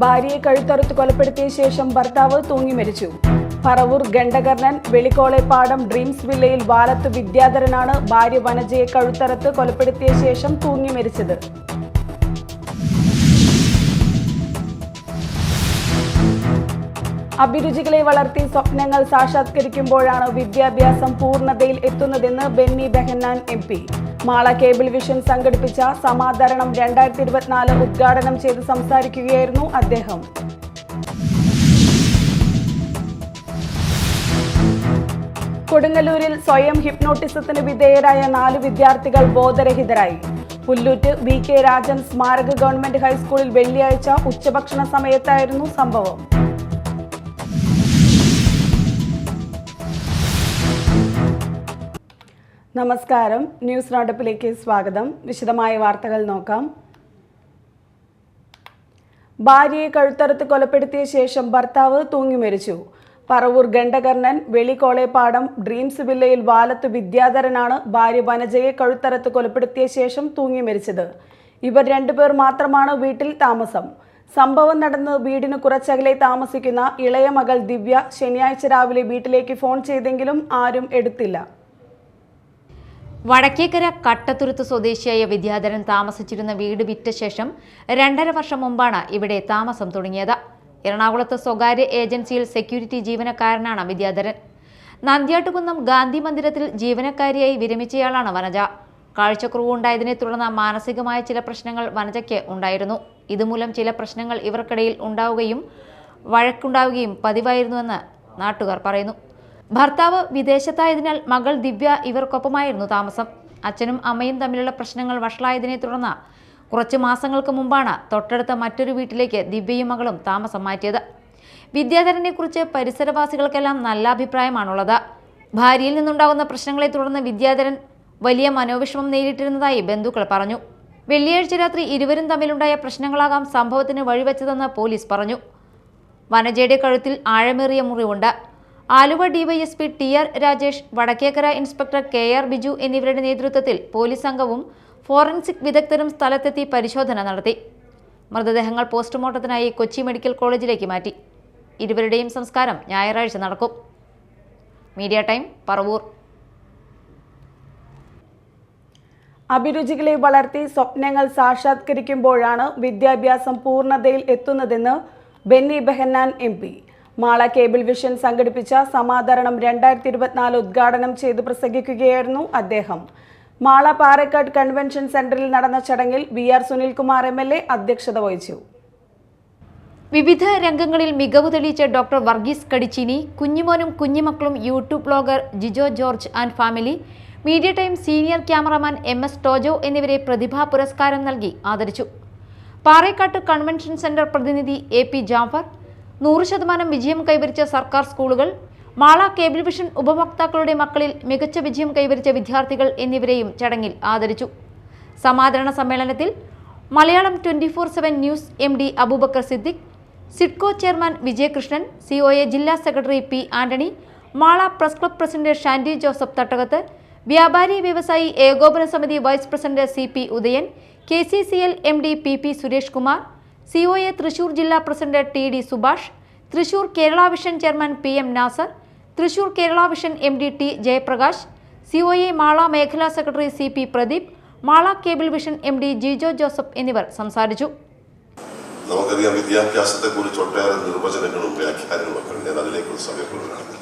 ഭാര്യയെ കഴുത്തറുത്ത് കൊലപ്പെടുത്തിയ ശേഷം ഭർത്താവ് തൂങ്ങി മരിച്ചു. പറവൂർ ഗണ്ടകർണൻ വെളിക്കോളെപ്പാടം ഡ്രീംസ് വില്ലയിൽ വാലത്ത് വിദ്യാധരനാണ് ഭാര്യ വനജയെ കഴുത്തറുത്ത് കൊലപ്പെടുത്തിയ ശേഷം തൂങ്ങി മരിച്ചത്. അഭിരുചികളെ വളർത്തി സ്വപ്നങ്ങൾ സാക്ഷാത്കരിക്കുമ്പോഴാണ് വിദ്യാഭ്യാസം പൂർണ്ണതയിൽ എത്തുന്നതെന്ന് Benny Behanan MP. Mala cable vision സംഘടിപ്പിച്ച സമാദരണം 2024 ഉദ്ഘാടനം ചെയ്ത് സംസാരിക്കുകയായിരുന്നു അദ്ദേഹം. കൊടുങ്ങല്ലൂരിൽ സ്വയം ഹിപ്നോട്ടിസത്തിന് വിധേയരായ 4 വിദ്യാർത്ഥികൾ ബോധരഹിതരായി. പുല്ലൂറ്റ് VK രാജൻ സ്മാരക ഗവൺമെന്റ് ഹൈസ്കൂളിൽ വെള്ളിയാഴ്ച ഉച്ചഭക്ഷണ സമയത്തായിരുന്നു സംഭവം. നമസ്കാരം, ന്യൂസ് റൗണ്ടപ്പിലേക്ക് സ്വാഗതം. വിശദമായ വാർത്തകൾ നോക്കാം. ഭാര്യയെ കഴുത്തറുത്ത് കൊലപ്പെടുത്തിയ ശേഷം ഭർത്താവ് തൂങ്ങി മരിച്ചു. പറവൂർ ഗണ്ടകർണൻ വെളിക്കോളെപ്പാടം ഡ്രീംസ് വില്ലയിൽ വാലത്ത് വിദ്യാധരനാണ് ഭാര്യ വനജയെ കഴുത്തറുത്ത് കൊലപ്പെടുത്തിയ ശേഷം തൂങ്ങി മരിച്ചത്. ഇവർ 2 പേർ മാത്രമാണ് വീട്ടിൽ താമസം. സംഭവം നടന്ന് വീടിന് കുറച്ചകലെ താമസിക്കുന്ന ഇളയ മകൾ ദിവ്യ ശനിയാഴ്ച രാവിലെ വീട്ടിലേക്ക് ഫോൺ ചെയ്തെങ്കിലും ആരും എടുത്തില്ല. വടക്കേക്കര കട്ടത്തുരുത്ത് സ്വദേശിയായ വിദ്യാധരൻ താമസിച്ചിരുന്ന വീട് വിറ്റ ശേഷം 2.5 വർഷം മുമ്പാണ് ഇവിടെ താമസം തുടങ്ങിയത്. എറണാകുളത്ത് സ്വകാര്യ ഏജൻസിയിൽ സെക്യൂരിറ്റി ജീവനക്കാരനാണ് വിദ്യാധരൻ. നന്ദ്യാട്ടുകുന്നം ഗാന്ധി മന്ദിരത്തിൽ ജീവനക്കാരിയായി വിരമിച്ചയാളാണ് വനജ. കാഴ്ചക്കുറവുണ്ടായതിനെ തുടർന്ന് മാനസികമായ ചില പ്രശ്നങ്ങൾ വനജയ്ക്ക് ഉണ്ടായിരുന്നു. ഇതുമൂലം ചില പ്രശ്നങ്ങൾ ഇവർക്കിടയിൽ ഉണ്ടാവുകയും വഴക്കുണ്ടാവുകയും പതിവായിരുന്നുവെന്ന് നാട്ടുകാർ പറയുന്നു. ഭർത്താവ് വിദേശത്തായതിനാൽ മകൾ ദിവ്യ ഇവർക്കൊപ്പമായിരുന്നു താമസം. അച്ഛനും അമ്മയും തമ്മിലുള്ള പ്രശ്നങ്ങൾ വഷളായതിനെ തുടർന്ന് കുറച്ച് മാസങ്ങൾക്ക് മുമ്പാണ് തൊട്ടടുത്ത മറ്റൊരു വീട്ടിലേക്ക് ദിവ്യയും മകളും താമസം മാറ്റിയത്. വിദ്യാധരനെക്കുറിച്ച് പരിസരവാസികൾക്കെല്ലാം നല്ല അഭിപ്രായമാണുള്ളത്. ഭാര്യയിൽ നിന്നുണ്ടാകുന്ന പ്രശ്നങ്ങളെ തുടർന്ന് വിദ്യാധരൻ വലിയ മനോവിഷമം നേരിട്ടിരുന്നതായി ബന്ധുക്കൾ പറഞ്ഞു. വെള്ളിയാഴ്ച രാത്രി ഇരുവരും തമ്മിലുണ്ടായ പ്രശ്നങ്ങളാകാം സംഭവത്തിന് വഴിവെച്ചതെന്ന് പോലീസ് പറഞ്ഞു. വനജയുടെ കഴുത്തിൽ ആഴമേറിയ മുറിവുണ്ട്. Aluva DYSP TR Rajesh, Vadakkekkara inspector KR Biju എന്നിവരുടെ നേതൃത്വത്തിൽ പോലീസ് സംഘവും ഫോറൻസിക് വിദഗ്ധരും സ്ഥലത്തെത്തി പരിശോധന നടത്തി. മൃതദേഹങ്ങൾ പോസ്റ്റ്മോർട്ടത്തിനായി കൊച്ചി മെഡിക്കൽ കോളേജിലേക്ക് മാറ്റി. ഇരുവരുടെയും സംസ്കാരം ഞായറാഴ്ച നടക്കും. Media time, Paravur. അഭിരുചികളെ വളർത്തി സ്വപ്നങ്ങൾ സാക്ഷാത്കരിക്കുമ്പോഴാണ് വിദ്യാഭ്യാസം പൂർണ്ണതയിൽ എത്തുന്നതെന്ന് Benny Behanan MP. Mala cable vision സംഘടിപ്പിച്ച സമാദരണം 2024 ഉദ്ഘാടനം ചെയ്ത് പ്രസംഗിക്കുകയായിരുന്നു അദ്ദേഹം. മാള പാറേക്കാട് കൺവെൻഷൻ സെന്ററിൽ നടന്ന ചടങ്ങിൽ VR സുനിൽകുമാർ MLA അധ്യക്ഷത വഹിച്ചു. വിവിധ രംഗങ്ങളിൽ മികവ് തെളിയിച്ച ഡോക്ടർ വർഗീസ് കടിച്ചിനി, കുഞ്ഞുമോനും കുഞ്ഞുമക്കളും YouTube blogger Jijo George and family, media time senior cameraman MS Tojo എന്നിവരെ പ്രതിഭാ പുരസ്കാരം നൽകി ആദരിച്ചു. പാറേക്കാട്ട് കൺവെൻഷൻ സെന്റർ പ്രതിനിധി AP ജാഫർ, 100% വിജയം കൈവരിച്ച സർക്കാർ സ്കൂളുകൾ, മാള കേബിൾ വിഷൻ ഉപഭോക്താക്കളുടെ മക്കളിൽ മികച്ച വിജയം കൈവരിച്ച വിദ്യാർത്ഥികൾ എന്നിവരെയും ചടങ്ങിൽ ആദരിച്ചു. സമാദരണ സമ്മേളനത്തിൽ Malayalam 24/7 news MD Abubakar Siddique, SIDCO chairman Vijayakrishnan, COA ജില്ലാ secretary P Antony, Mala press club president Shandy Joseph Thattakath, വ്യാപാരി വ്യവസായി ഏകോപന സമിതി vice president CP Udayan, KCCL MD PP Suresh Kumar, COA Thrissur ജില്ലാ president TD Subhash, Thrissur Kerala vision chairman PM Nasar, Thrissur Kerala vision MD T Jayaprakash, COA Mala മേഖലാ secretary CP Pradeep, Mala cable vision MD Jijo Joseph എന്നിവർ സംസാരിച്ചു. നമുക്കറിയാം, വിദ്യാഭ്യാസത്തെക്കുറിച്ച് ഒട്ടേറെ നിർവചനങ്ങളും വ്യാഖ്യാനങ്ങളും ഒക്കെ ഉണ്ട്. ഞാൻ അതിലേക്കുള്ള സമയപ്പെടുകയാണ്.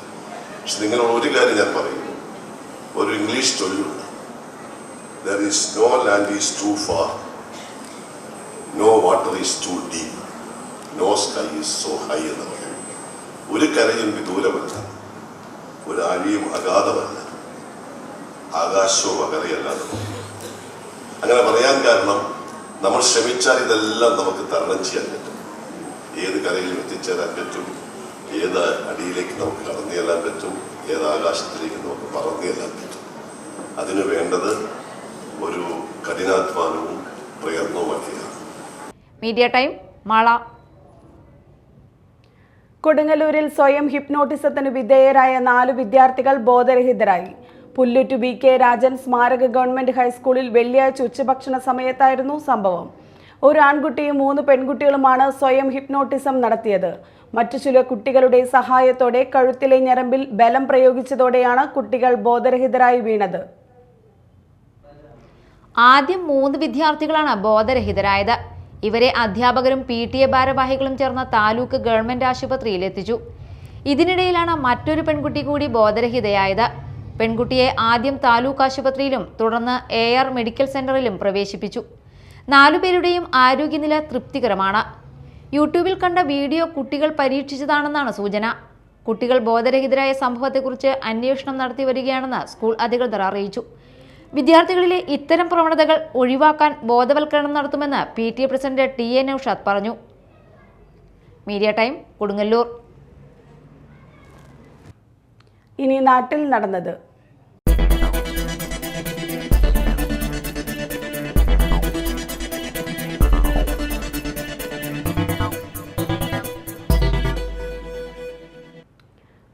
പക്ഷെ നിങ്ങളോട് ഒരു കാര്യം ഞാൻ പറയുന്നു. ഒരു English ചൊല്ലുണ്ട്, there is no land is too far, no water is too deep, no sky is so high എന്ന് പറയും. ഒരു കരയും വിദൂരമല്ല, ഒരു ആഴിയും അഗാധമല്ല, ആകാശവും അകലെയല്ലാതെ പറയും. അങ്ങനെ പറയാൻ കാരണം, നമ്മൾ ശ്രമിച്ചാൽ ഇതെല്ലാം നമുക്ക് തരണം ചെയ്യാൻ പറ്റും. ഏത് കരയിലും എത്തിച്ചേരാൻ പറ്റും, ഏത് അടിയിലേക്ക് നമുക്ക് കടന്നു ചെല്ലാൻ പറ്റും, ഏത് ആകാശത്തിലേക്ക് നമുക്ക് പറന്നു ചെല്ലാൻ പറ്റും. അതിന് വേണ്ടത് ഒരു കഠിനാധ്വാനവും പ്രയത്നവുമൊക്കെയാണ്. Media time, Mala. കൊടുങ്ങല്ലൂരിൽ സ്വയം ഹിപ്നോട്ടിസത്തിന് വിധേയരായ 4 വിദ്യാർത്ഥികൾ ബോധരഹിതരായി. പുല്ലൂറ്റ് VK രാജൻ സ്മാരക ഗവൺമെന്റ് ഹൈസ്കൂളിൽ വെള്ളിയാഴ്ച ഉച്ചഭക്ഷണ സമയത്തായിരുന്നു സംഭവം. ഒരു ആൺകുട്ടിയും 3 പെൺകുട്ടികളുമാണ് സ്വയം ഹിപ്നോട്ടിസം നടത്തിയത്. മറ്റു ചില കുട്ടികളുടെ സഹായത്തോടെ കഴുത്തിലെ ഞരമ്പിൽ ബലം പ്രയോഗിച്ചതോടെയാണ് കുട്ടികൾ ബോധരഹിതരായി വീണത്. ആദ്യം 3 വിദ്യാർത്ഥികളാണ് ബോധരഹിതരായത്. ഇവരെ അധ്യാപകരും PTA ഭാരവാഹികളും ചേർന്ന താലൂക്ക് ഗവൺമെന്റ് ആശുപത്രിയിൽ എത്തിച്ചു. ഇതിനിടയിലാണ് മറ്റൊരു പെൺകുട്ടി കൂടി ബോധരഹിതയായത്. പെൺകുട്ടിയെ ആദ്യം താലൂക്ക് ആശുപത്രിയിലും തുടർന്ന് AR മെഡിക്കൽ സെന്ററിലും പ്രവേശിപ്പിച്ചു. 4 പേരുടെയും ആരോഗ്യനില തൃപ്തികരമാണ്. യൂട്യൂബിൽ കണ്ട വീഡിയോ കുട്ടികൾ പരീക്ഷിച്ചതാണെന്നാണ് സൂചന. കുട്ടികൾ ബോധരഹിതരായ സംഭവത്തെക്കുറിച്ച് അന്വേഷണം നടത്തി വരികയാണെന്ന് സ്കൂൾ അധികൃതർ അറിയിച്ചു. വിദ്യാർത്ഥികളിലെ ഇത്തരം പ്രവണതകൾ ഒഴിവാക്കാൻ ബോധവൽക്കരണം നടത്തുമെന്ന് PTA പ്രസിഡന്റ് TA നൌഷാദ് പറഞ്ഞു. Media time, Kodungallur. ഇനി നാട്ടിൽ നടന്നത്.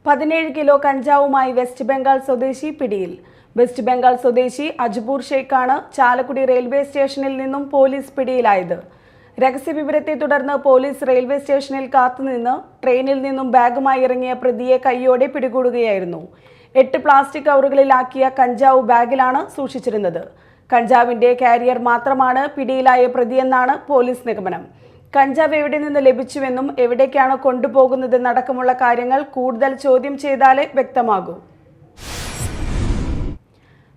$17 കിലോ കഞ്ചാവുമായി വെസ്റ്റ് ബംഗാൾ സ്വദേശി പിടിയിൽ. വെസ്റ്റ് ബംഗാൾ സ്വദേശി അജ്പൂർ ഷെയ്ഖാണ് ചാലക്കുടി റെയിൽവേ സ്റ്റേഷനിൽ നിന്നും പോലീസ് പിടിയിലായത്. രഹസ്യവിവരത്തെ തുടർന്ന് പോലീസ് റെയിൽവേ സ്റ്റേഷനിൽ കാത്തുനിന്ന് ട്രെയിനിൽ നിന്നും ബാഗുമായി ഇറങ്ങിയ പ്രതിയെ കൈയോടെ പിടികൂടുകയായിരുന്നു. 8 പ്ലാസ്റ്റിക് കവറുകളിലാക്കിയ കഞ്ചാവ് ബാഗിലാണ് സൂക്ഷിച്ചിരുന്നത്. കഞ്ചാവിന്റെ കാരിയർ മാത്രമാണ് പിടിയിലായ പ്രതിയെന്നാണ് പോലീസ് നിഗമനം. കഞ്ചാവ് എവിടെ നിന്ന് ലഭിച്ചുവെന്നും എവിടേക്കാണ് കൊണ്ടുപോകുന്നതെന്നടക്കമുള്ള കാര്യങ്ങൾ കൂടുതൽ ചോദ്യം ചെയ്താലേ വ്യക്തമാകൂ.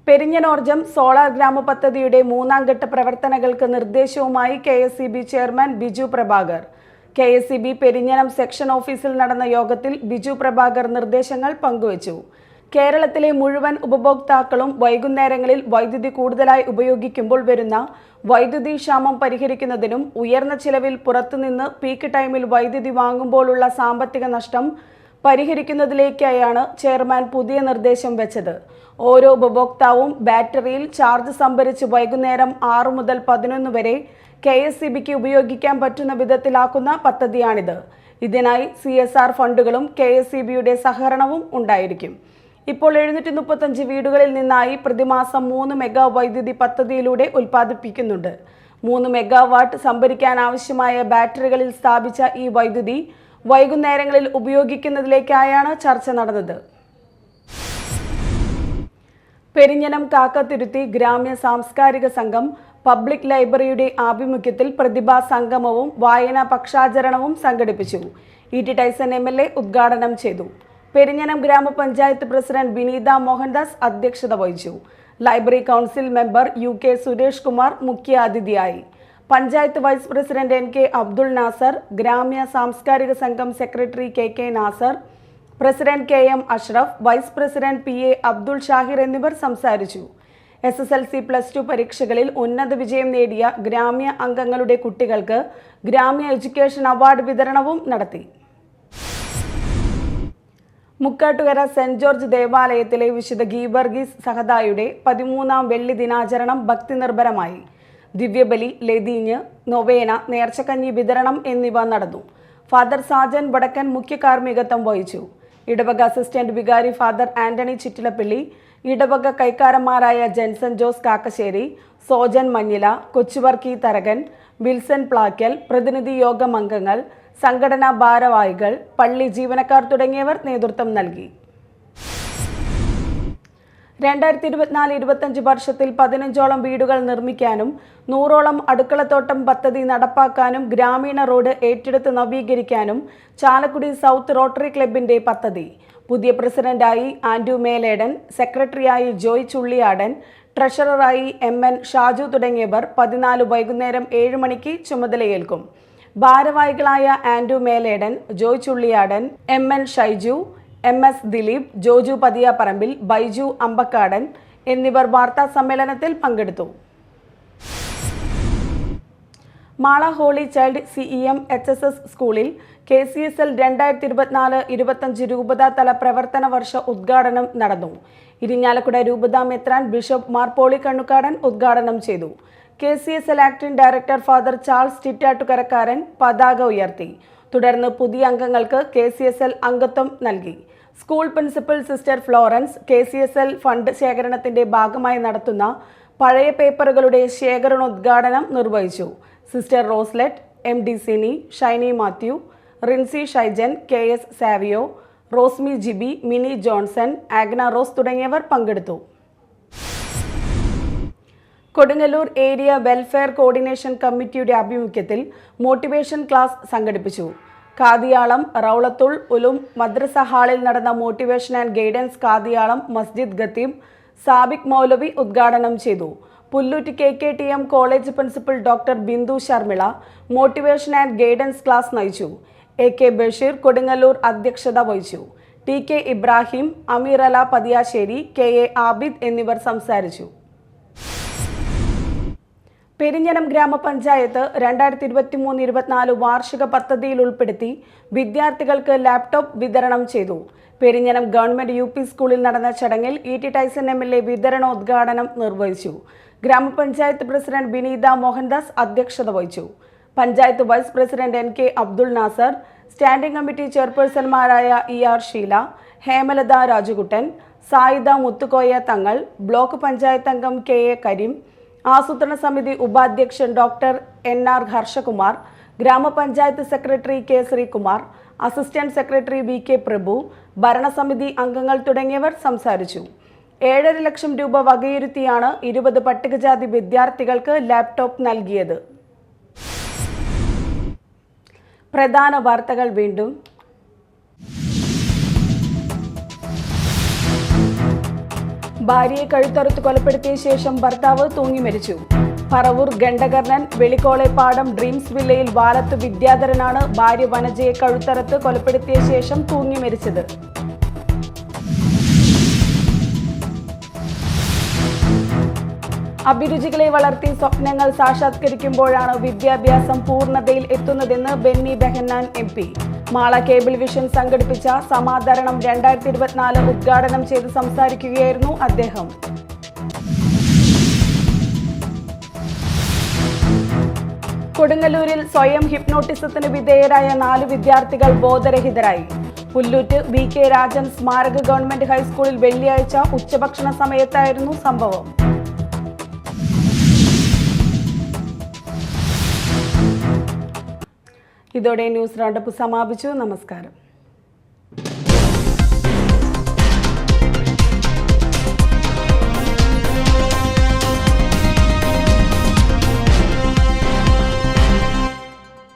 പെരിഞ്ഞനോർജം സോളാർ ഗ്രാമ പദ്ധതിയുടെ 3ാം ഘട്ട പ്രവർത്തനങ്ങൾക്ക് നിർദ്ദേശവുമായി KSEB chairman Biju Prabhakar. KSEB Perinjanam section ഓഫീസിൽ നടന്ന യോഗത്തിൽ ബിജു പ്രഭാകർ നിർദ്ദേശങ്ങൾ പങ്കുവച്ചു. കേരളത്തിലെ മുഴുവൻ ഉപഭോക്താക്കളും വൈകുന്നേരങ്ങളിൽ വൈദ്യുതി കൂടുതലായി ഉപയോഗിക്കുമ്പോൾ വരുന്ന വൈദ്യുതി ക്ഷാമം പരിഹരിക്കുന്നതിനും ഉയർന്ന ചിലവിൽ പുറത്തുനിന്ന് പീക്ക് ടൈമിൽ വൈദ്യുതി വാങ്ങുമ്പോഴുള്ള സാമ്പത്തിക നഷ്ടം പരിഹരിക്കുന്നതിലേക്കായാണ് ചെയർമാൻ പുതിയ നിർദ്ദേശം വെച്ചത്. ഓരോ ഉപഭോക്താവും ബാറ്ററിയിൽ ചാർജ് സംഭരിച്ച് വൈകുന്നേരം 6 മുതൽ 11 വരെ KSEBക്ക് ഉപയോഗിക്കാൻ പറ്റുന്ന വിധത്തിലാക്കുന്ന പദ്ധതിയാണിത്. ഇതിനായി CSR ഫണ്ടുകളും KSEBയുടെ സഹകരണവും ഉണ്ടായിരിക്കും. ഇപ്പോൾ 735 വീടുകളിൽ നിന്നായി പ്രതിമാസം 3 മെഗാ വൈദ്യുതി പദ്ധതിയിലൂടെ ഉൽപ്പാദിപ്പിക്കുന്നുണ്ട്. 3 മെഗാവാട്ട് സംഭരിക്കാനാവശ്യമായ ബാറ്ററികളിൽ സ്ഥാപിച്ച ഈ വൈദ്യുതി വൈകുന്നേരങ്ങളിൽ ഉപയോഗിക്കുന്നതിലേക്കായാണ് ചർച്ച നടന്നത്. പെരിഞ്ഞനം കാക്കത്തുരുത്തി ഗ്രാമ്യ സാംസ്കാരിക സംഘം പബ്ലിക് ലൈബ്രറിയുടെ ആഭിമുഖ്യത്തിൽ പ്രതിഭാ സംഗമവും വായനാ പക്ഷാചരണവും സംഘടിപ്പിച്ചു. E.T. ടൈസൺ MLA ഉദ്ഘാടനം ചെയ്തു. പെരിഞ്ഞനം ഗ്രാമപഞ്ചായത്ത് പ്രസിഡന്റ് വിനീത മോഹൻദാസ് അധ്യക്ഷത വഹിച്ചു. Library council member UK Suresh Kumar മുഖ്യ അതിഥിയായി. Panchayat vice president NK Abdul Nasar, ഗ്രാമ്യ സാംസ്കാരിക സംഘം secretary KK Nasar, president KM Ashraf, vice president PA Abdul Shahir എന്നിവർ സംസാരിച്ചു. SSLC+2 പരീക്ഷകളിൽ ഉന്നത വിജയം നേടിയ ഗ്രാമ്യ അംഗങ്ങളുടെ കുട്ടികൾക്ക് ഗ്രാമ്യ എഡ്യൂക്കേഷൻ അവാർഡ് വിതരണവും നടത്തി. മുക്കാട്ടുകര സെന്റ് ജോർജ് ദേവാലയത്തിലെ വിശുദ്ധ ഗീവർഗീസ് സഹദായുടെ 13ാം വെള്ളി ദിനാചരണം ഭക്തി നിർഭരമായി. ദിവ്യബലി, ലതീഞ്ഞ്, നൊവേന, നേർച്ചക്കഞ്ഞി വിതരണം എന്നിവ നടന്നു. ഫാദർ സാജൻ വടക്കൻ മുഖ്യ കാർമ്മികത്വം വഹിച്ചു. ഇടവക അസിസ്റ്റന്റ് വികാരി ഫാദർ ആന്റണി ചിറ്റിലപ്പള്ളി, ഇടവക കൈക്കാരന്മാരായ ജെൻസൺ ജോസ് കാക്കശ്ശേരി, സോജൻ മഞ്ഞില, കൊച്ചുവർക്കി തരകൻ, വിൽസൺ പ്ലാക്കൽ, പ്രതിനിധി യോഗം അംഗങ്ങൾ, സംഘടനാ ഭാരവാഹികൾ, പള്ളി ജീവനക്കാർ തുടങ്ങിയവർ നേതൃത്വം നൽകി. 2024-25 വർഷത്തിൽ 15ഓളം വീടുകൾ നിർമ്മിക്കാനും 100ഓളം അടുക്കളത്തോട്ടം പദ്ധതി നടപ്പാക്കാനും ഗ്രാമീണ റോഡ് ഏറ്റെടുത്ത് നവീകരിക്കാനും ചാലക്കുടി സൗത്ത് റോട്ടറി ക്ലബിന്റെ പദ്ധതി. പുതിയ പ്രസിഡന്റായി ആൻഡ്രു മേലേടൻ, സെക്രട്ടറിയായി ജോയ് ചുള്ളിയാടൻ, ട്രഷററായി MN ഷാജു തുടങ്ങിയവർ 14 വൈകുന്നേരം 7 മണിക്ക് ചുമതലയേൽക്കും. ഭാരവാഹികളായ Andrew Meledan, Joy Chulliyadan, MN Shaiju, MS Dileep, Joju Pathiyaparambil, Baiju Ambakkadan എന്നിവർ വാർത്താ സമ്മേളനത്തിൽ പങ്കെടുത്തു. Mala holy child CEM HSS സ്കൂളിൽ KCSL 2024-25 രൂപതാതല പ്രവർത്തന വർഷ ഉദ്ഘാടനം നടന്നു. ഇരിഞ്ഞാലക്കുട രൂപത മെത്രാൻ ബിഷപ്പ് മാർ പോളി കണ്ണുകാടൻ ഉദ്ഘാടനം ചെയ്തു. KCSL acting director father Charles Chittattukarakkaran പതാക ഉയർത്തി. തുടർന്ന് പുതിയ അംഗങ്ങൾക്ക് KCSL അംഗത്വം നൽകി. School principal sister Florence KCSL fund ശേഖരണത്തിന്റെ ഭാഗമായി നടത്തുന്ന പഴയ പേപ്പറുകളുടെ ശേഖരണോദ്ഘാടനം നിർവഹിച്ചു. Sister Roslet, MD Sini, Shiny Mathew, Rincy Shaijan, KS Savio, Rosmi Jibi, Mini Johnson, Agna Rose തുടങ്ങിയവർ പങ്കെടുത്തു. കൊടുങ്ങല്ലൂർ ഏരിയ വെൽഫെയർ കോർഡിനേഷൻ കമ്മിറ്റിയുടെ ആഭിമുഖ്യത്തിൽ മോട്ടിവേഷൻ ക്ലാസ് സംഘടിപ്പിച്ചു. കാദിയാളം റൗളത്തുൾ ഉലും മദ്രസ ഹാളിൽ നടന്ന മോട്ടിവേഷൻ ആൻഡ് ഗൈഡൻസ് കാദിയാളം മസ്ജിദ് ഖത്തീബ് സാബിക് മൗലവി ഉദ്ഘാടനം ചെയ്തു. Pullut KKTM college principal doctor Bindu Sharmila motivation and guidance class നയിച്ചു. AK ബഷീർ കൊടുങ്ങല്ലൂർ അധ്യക്ഷത വഹിച്ചു. TK ഇബ്രാഹിം, അമീർ അല പതിയാശ്ശേരി, KA ആബിദ് എന്നിവർ സംസാരിച്ചു. പെരിഞ്ഞനം ഗ്രാമപഞ്ചായത്ത് 2023-24 വാർഷിക പദ്ധതിയിൽ ഉൾപ്പെടുത്തി വിദ്യാർത്ഥികൾക്ക് ലാപ്ടോപ്പ് വിതരണം ചെയ്തു. പെരിഞ്ഞനം ഗവൺമെന്റ് UP സ്കൂളിൽ നടന്ന ചടങ്ങിൽ ET ടൈസൺ MLA വിതരണോദ്ഘാടനം നിർവഹിച്ചു. ഗ്രാമപഞ്ചായത്ത് പ്രസിഡന്റ് വിനീത മോഹൻദാസ് അധ്യക്ഷത വഹിച്ചു. Panchayat vice president NK Abdul Nasar, standing committee ചെയർപേഴ്സൺമാരായ ER ഷീല, ഹേമലത രാജുകുട്ടൻ, സായിദ മുത്തുക്കോയ തങ്ങൾ, ബ്ലോക്ക് പഞ്ചായത്ത് അംഗം KA കരീം, ആസൂത്രണ സമിതി ഉപാധ്യക്ഷൻ ഡോക്ടർ NR ഹർഷകുമാർ, ഗ്രാമപഞ്ചായത്ത് secretary K Sreekumar, assistant secretary VK പ്രഭു, ഭരണസമിതി അംഗങ്ങൾ തുടങ്ങിയവർ സംസാരിച്ചു. 7.5 ലക്ഷം രൂപ വകയിരുത്തിയാണ് 20 പട്ടികജാതി വിദ്യാർത്ഥികൾക്ക് ലാപ്ടോപ്പ് നൽകിയത്. പ്രധാന വാർത്തകൾ വീണ്ടും. ഭാര്യയെ കഴുത്തറുത്ത് കൊലപ്പെടുത്തിയ ശേഷം ഭർത്താവ് തൂങ്ങി മരിച്ചു. പറവൂർ ഗണ്ടകർണൻ വെളിക്കോളെപ്പാടം ഡ്രീംസ് വില്ലയിൽ വാലത്ത് വിദ്യാധരനാണ് ഭാര്യ വനജയെ കഴുത്തറുത്ത് കൊലപ്പെടുത്തിയ ശേഷം തൂങ്ങി മരിച്ചത്. അഭിരുചികളെ വളർത്തി സ്വപ്നങ്ങൾ സാക്ഷാത്കരിക്കുമ്പോഴാണ് വിദ്യാഭ്യാസം പൂർണ്ണതയിൽ എത്തുന്നതെന്ന് Benny Behanan MP. Mala cable vision സംഘടിപ്പിച്ച സമാദരണം 2024 ഉദ്ഘാടനം ചെയ്ത് സംസാരിക്കുകയായിരുന്നു അദ്ദേഹം. കൊടുങ്ങല്ലൂരിൽ സ്വയം ഹിപ്നോട്ടിസത്തിന് വിധേയരായ 4 വിദ്യാർത്ഥികൾ ബോധരഹിതരായി. പുല്ലൂറ്റ് VK രാജൻ സ്മാരക ഗവൺമെന്റ് ഹൈസ്കൂളിൽ വെള്ളിയാഴ്ച ഉച്ചഭക്ഷണ സമയത്തായിരുന്നു സംഭവം. ഇതോടെ ന്യൂസ് റൗണ്ടപ്പ് സമാപിച്ചു. നമസ്കാരം.